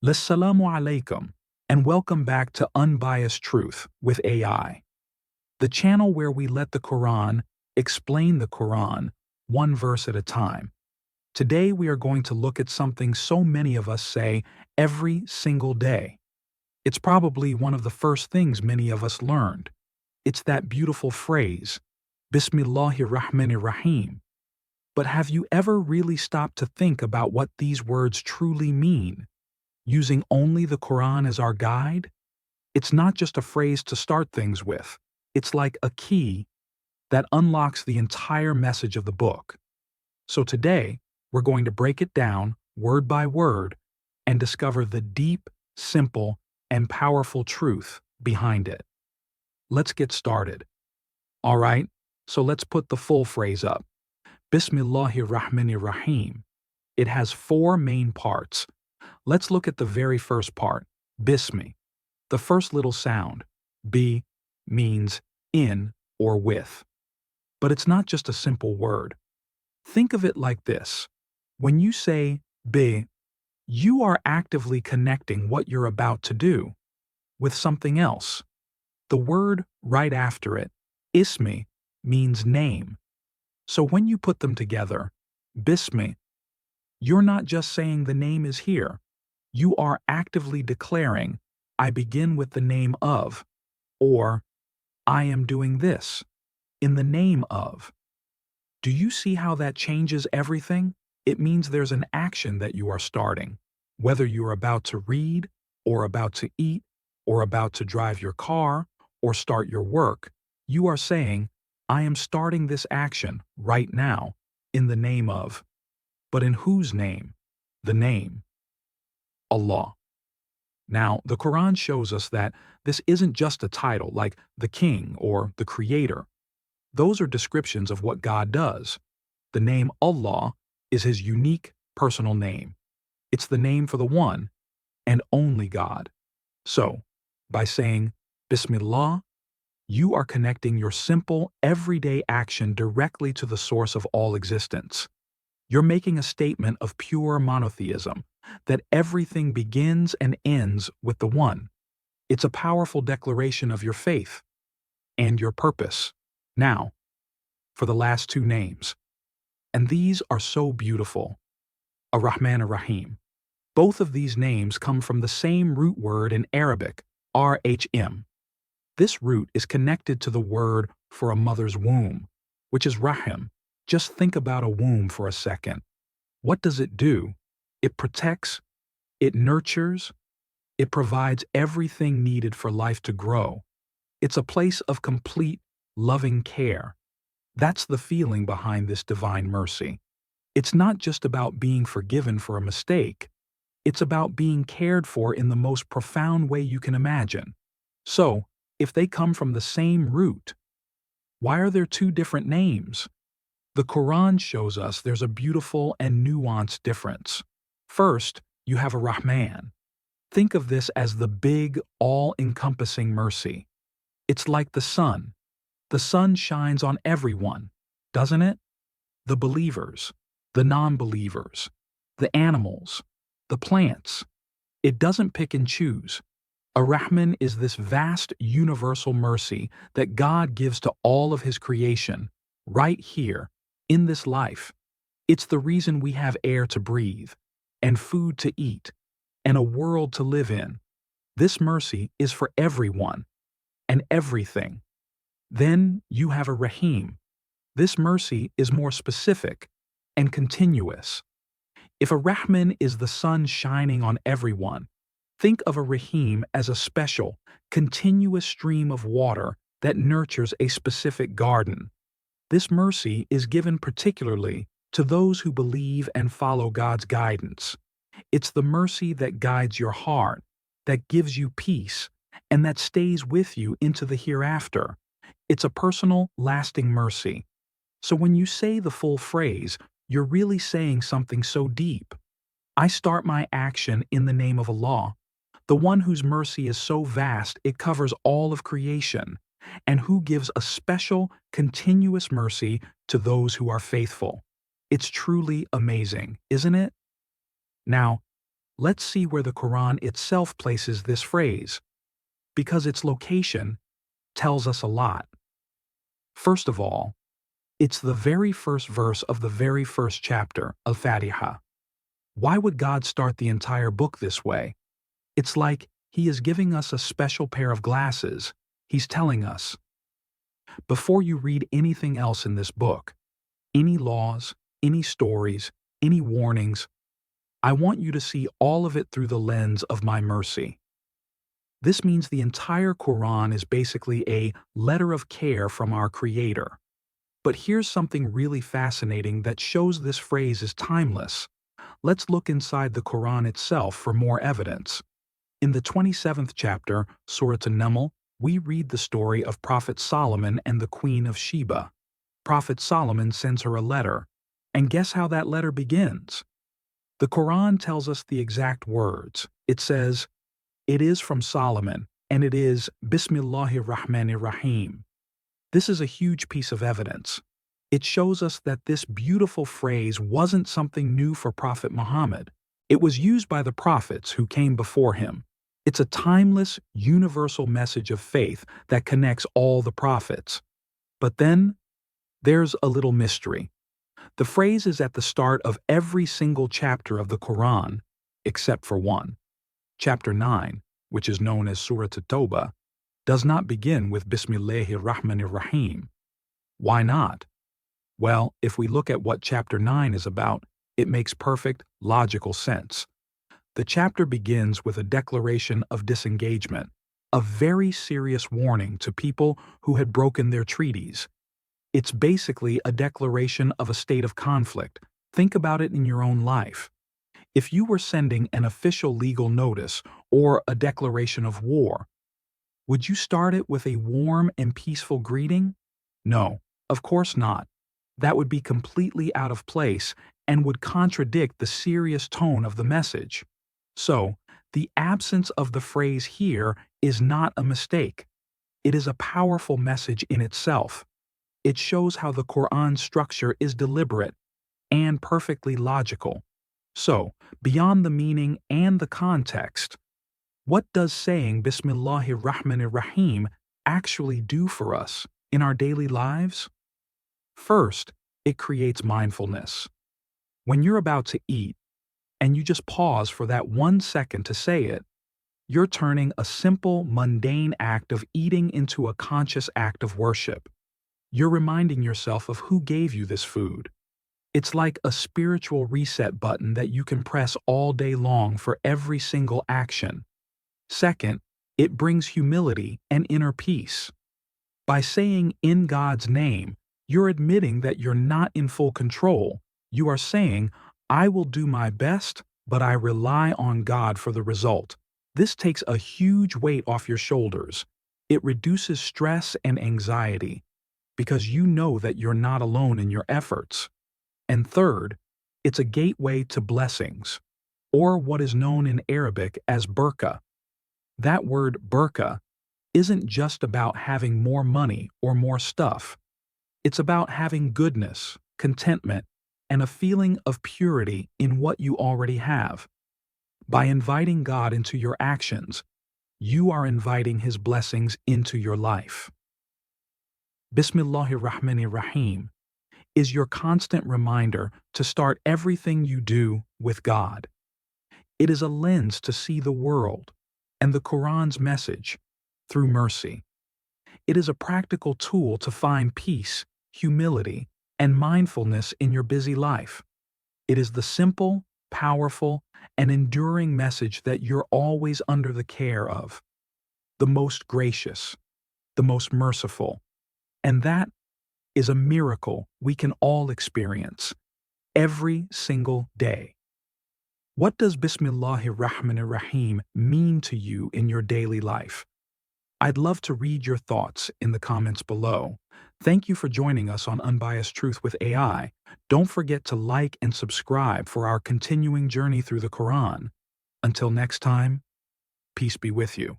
Assalamu alaikum, and welcome back to Unbiased Truth with AI, the channel where we let the Quran explain the Quran one verse at a time. Today we are going to look at something so many of us say every single day. It's probably one of the first things many of us learned. It's that beautiful phrase, Bismillahir Rahmanir Rahim. But have you ever really stopped to think about what these words truly mean? Using only the Quran as our guide? It's not just a phrase to start things with. It's like a key that unlocks the entire message of the book. So today, we're going to break it down word by word and discover the deep, simple, and powerful truth behind it. Let's get started. All right, so let's put the full phrase up. Bismillahir Rahmanir Rahim. It has four main parts. Let's look at the very first part, Bismi. The first little sound, B, means in or with. But it's not just a simple word. Think of it like this. When you say B, you are actively connecting what you're about to do with something else. The word right after it, Ismi, means name. So when you put them together, Bismi, you're not just saying the name is here. You are actively declaring, I begin with the name of, or I am doing this, in the name of. Do you see how that changes everything? It means there's an action that you are starting. Whether you're about to read, or about to eat, or about to drive your car, or start your work, you are saying, I am starting this action right now, in the name of. But in whose name? The name. Allah. Now, the Quran shows us that this isn't just a title like the king or the creator. Those are descriptions of what God does. The name Allah is his unique personal name. It's the name for the one and only God. So, by saying Bismillah, you are connecting your simple, everyday action directly to the source of all existence. You're making a statement of pure monotheism, that everything begins and ends with the one. It's a powerful declaration of your faith and your purpose. Now, for the last two names. And these are so beautiful. Ar-Rahman Ar-Rahim. Both of these names come from the same root word in Arabic, RHM. This root is connected to the word for a mother's womb, which is Rahim. Just think about a womb for a second. What does it do? It protects, it nurtures, it provides everything needed for life to grow. It's a place of complete, loving care. That's the feeling behind this divine mercy. It's not just about being forgiven for a mistake. It's about being cared for in the most profound way you can imagine. So, if they come from the same root, why are there two different names? The Quran shows us there's a beautiful and nuanced difference. First, you have a Rahman. Think of this as the big, all-encompassing mercy. It's like the sun. The sun shines on everyone, doesn't it? The believers, the non-believers, the animals, the plants. It doesn't pick and choose. A Rahman is this vast, universal mercy that God gives to all of his creation, right here, in this life. It's the reason we have air to breathe, and food to eat, and a world to live in. This mercy is for everyone and everything. Then you have a Rahim. This mercy is more specific and continuous. If a Rahman is the sun shining on everyone, think of a Rahim as a special, continuous stream of water that nurtures a specific garden. This mercy is given particularly to those who believe and follow God's guidance. It's the mercy that guides your heart, that gives you peace, and that stays with you into the hereafter. It's a personal, lasting mercy. So when you say the full phrase, you're really saying something so deep. I start my action in the name of Allah, the one whose mercy is so vast it covers all of creation, and who gives a special, continuous mercy to those who are faithful. It's truly amazing, isn't it? Now, let's see where the Quran itself places this phrase, because its location tells us a lot. First of all, it's the very first verse of the very first chapter, Al-Fatiha. Why would God start the entire book this way? It's like He is giving us a special pair of glasses. He's telling us, before you read anything else in this book, any laws, any stories, any warnings, I want you to see all of it through the lens of my mercy. This means the entire Quran is basically a letter of care from our Creator. But here's something really fascinating that shows this phrase is timeless. Let's look inside the Quran itself for more evidence. In the 27th chapter, Surah An-Naml, we read the story of Prophet Solomon and the Queen of Sheba. Prophet Solomon sends her a letter, and guess how that letter begins? The Quran tells us the exact words. It says, "It is from Solomon, and it is Bismillah Ar-Rahman Ar-Rahim." This is a huge piece of evidence. It shows us that this beautiful phrase wasn't something new for Prophet Muhammad. It was used by the prophets who came before him. It's a timeless, universal message of faith that connects all the prophets. But then, there's a little mystery. The phrase is at the start of every single chapter of the Quran, except for one. Chapter 9, which is known as Surah At-Tawbah, does not begin with Bismillah Ar-Rahman Ar-Rahim. Why not? Well, if we look at what chapter 9 is about, it makes perfect, logical sense. The chapter begins with a declaration of disengagement, a very serious warning to people who had broken their treaties. It's basically a declaration of a state of conflict. Think about it in your own life. If you were sending an official legal notice or a declaration of war, would you start it with a warm and peaceful greeting? No, of course not. That would be completely out of place and would contradict the serious tone of the message. So, the absence of the phrase here is not a mistake. It is a powerful message in itself. It shows how the Quran's structure is deliberate and perfectly logical. So, beyond the meaning and the context, what does saying Bismillah Ar-Rahman Ar-Rahim actually do for us in our daily lives? First, it creates mindfulness. When you're about to eat, and you just pause for that 1 second to say it, you're turning a simple, mundane act of eating into a conscious act of worship. You're reminding yourself of who gave you this food. It's like a spiritual reset button that you can press all day long for every single action. Second, it brings humility and inner peace. By saying in God's name, you're admitting that you're not in full control. You are saying, I will do my best, but I rely on God for the result. This takes a huge weight off your shoulders. It reduces stress and anxiety because you know that you're not alone in your efforts. And third, it's a gateway to blessings, or what is known in Arabic as barakah. That word barakah isn't just about having more money or more stuff. It's about having goodness, contentment, and a feeling of purity in what you already have. By inviting God into your actions, you are inviting His blessings into your life. Bismillah Ar-Rahman Ar-Rahim is your constant reminder to start everything you do with God. It is a lens to see the world and the Quran's message through mercy. It is a practical tool to find peace, humility, and mindfulness in your busy life. It is the simple, powerful, and enduring message that you're always under the care of, the most gracious, the most merciful, and that is a miracle we can all experience every single day. What does Bismillah Ar-Rahman Ar-Rahim mean to you in your daily life? I'd love to read your thoughts in the comments below. Thank you for joining us on Unbiased Truth with AI. Don't forget to like and subscribe for our continuing journey through the Quran. Until next time, peace be with you.